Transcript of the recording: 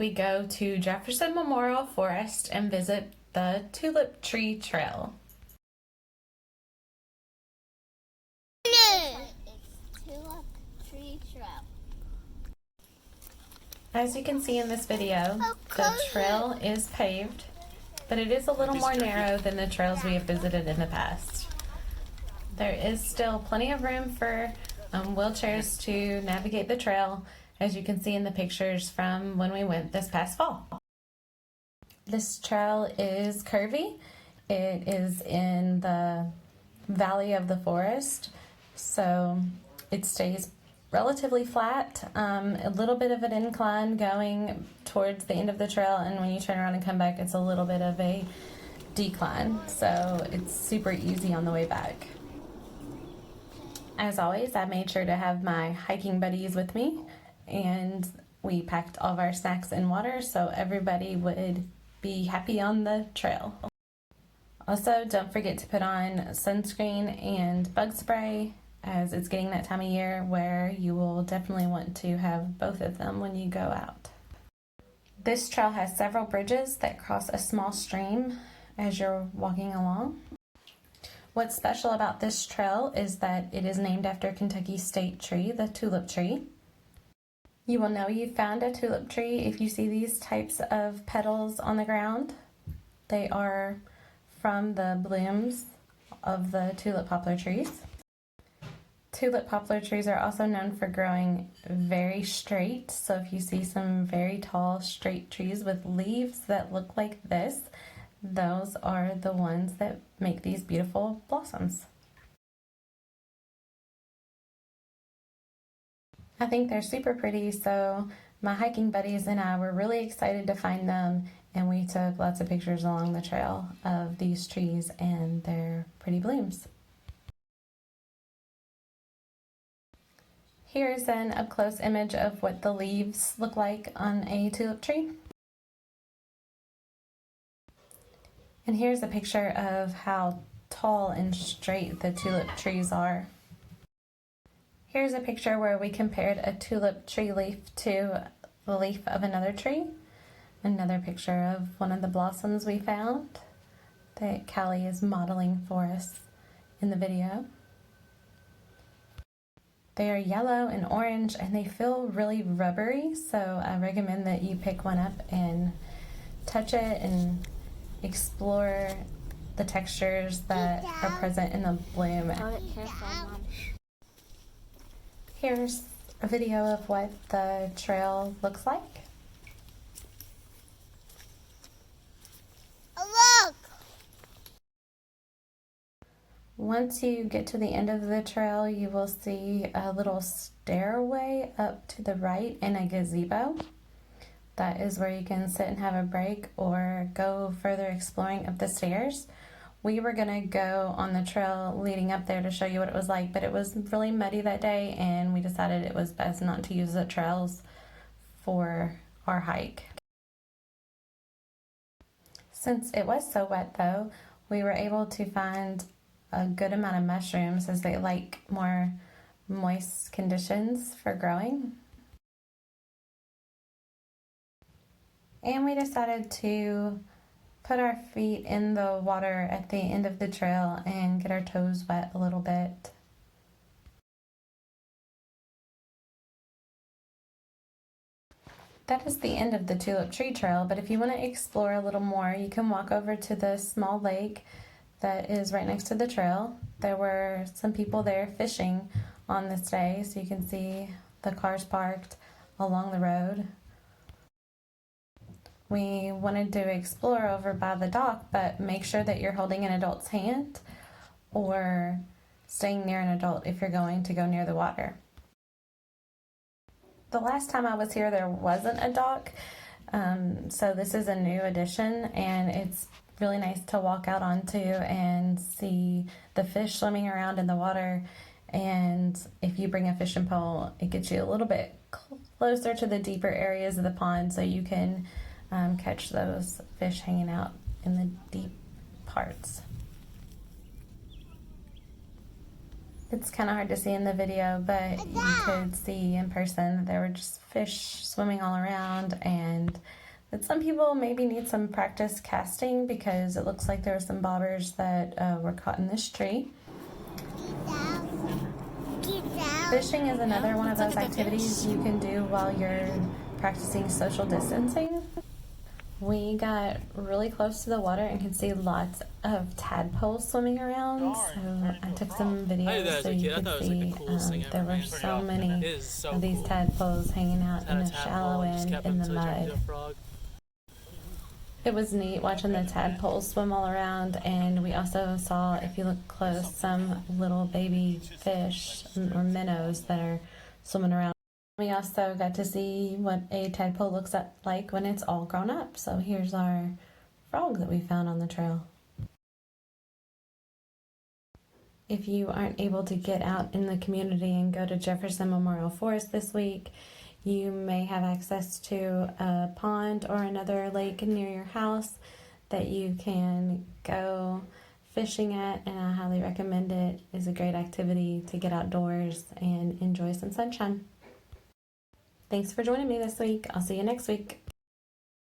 we go to Jefferson Memorial Forest and visit the Tulip Tree Trail. Tulip Tree Trail. As you can see in this video, the trail is paved, but it is a little more narrow than the trails we have visited in the past. There is still plenty of room for wheelchairs to navigate the trail, as you can see in the pictures from when we went this past fall. This trail is curvy. It is in the valley of the forest, so it stays relatively flat, a little bit of an incline going towards the end of the trail, and when you turn around and come back, it's a little bit of a decline, so it's super easy on the way back. As always, I made sure to have my hiking buddies with me, and we packed all of our snacks and water so everybody would be happy on the trail. Also, don't forget to put on sunscreen and bug spray, as it's getting that time of year where you will definitely want to have both of them when you go out. This trail has several bridges that cross a small stream as you're walking along. What's special about this trail is that it is named after Kentucky's state tree, the tulip tree. You will know you found a tulip tree if you see these types of petals on the ground. They are from the blooms of the tulip poplar trees. Tulip poplar trees are also known for growing very straight, so if you see some very tall, straight trees with leaves that look like this, those are the ones that make these beautiful blossoms. I think they're super pretty, so my hiking buddies and I were really excited to find them, and we took lots of pictures along the trail of these trees and their pretty blooms. Here's an up-close image of what the leaves look like on a tulip tree. And here's a picture of how tall and straight the tulip trees are. Here's a picture where we compared a tulip tree leaf to the leaf of another tree. Another picture of one of the blossoms we found that Callie is modeling for us in the video. They are yellow and orange and they feel really rubbery, so I recommend that you pick one up and touch it and explore the textures that are present in the bloom. Here's a video of what the trail looks like. Look! Once you get to the end of the trail, you will see a little stairway up to the right and a gazebo. That is where you can sit and have a break or go further exploring up the stairs. We were gonna go on the trail leading up there to show you what it was like, but it was really muddy that day and we decided it was best not to use the trails for our hike. Since it was so wet though, we were able to find a good amount of mushrooms, as they like more moist conditions for growing. And we decided to put our feet in the water at the end of the trail and get our toes wet a little bit. That is the end of the Tulip Tree Trail, but if you want to explore a little more, you can walk over to the small lake that is right next to the trail. There were some people there fishing on this day, so you can see the cars parked along the road. We wanted to explore over by the dock, but make sure that you're holding an adult's hand or staying near an adult if you're going to go near the water. The last time I was here, there wasn't a dock, so this is a new addition, and it's really nice to walk out onto and see the fish swimming around in the water. And if you bring a fishing pole, it gets you a little bit closer to the deeper areas of the pond, so you can catch those fish hanging out in the deep parts. It's kind of hard to see in the video, but you could see in person that there were just fish swimming all around, and that some people maybe need some practice casting because it looks like there were some bobbers that were caught in this tree. Fishing is another one of those activities you can do while you're practicing social distancing. We got really close to the water and could see lots of tadpoles swimming around, so I took some videos so you could see there were so many of these tadpoles hanging out in the shallow end in the mud. It was neat watching the tadpoles swim all around, and we also saw, if you look close, some little baby fish or minnows that are swimming around. We also got to see what a tadpole looks like when it's all grown up. So here's our frog that we found on the trail. If you aren't able to get out in the community and go to Jefferson Memorial Forest this week, you may have access to a pond or another lake near your house that you can go fishing at, and I highly recommend it. It's a great activity to get outdoors and enjoy some sunshine. Thanks for joining me this week. I'll see you next week.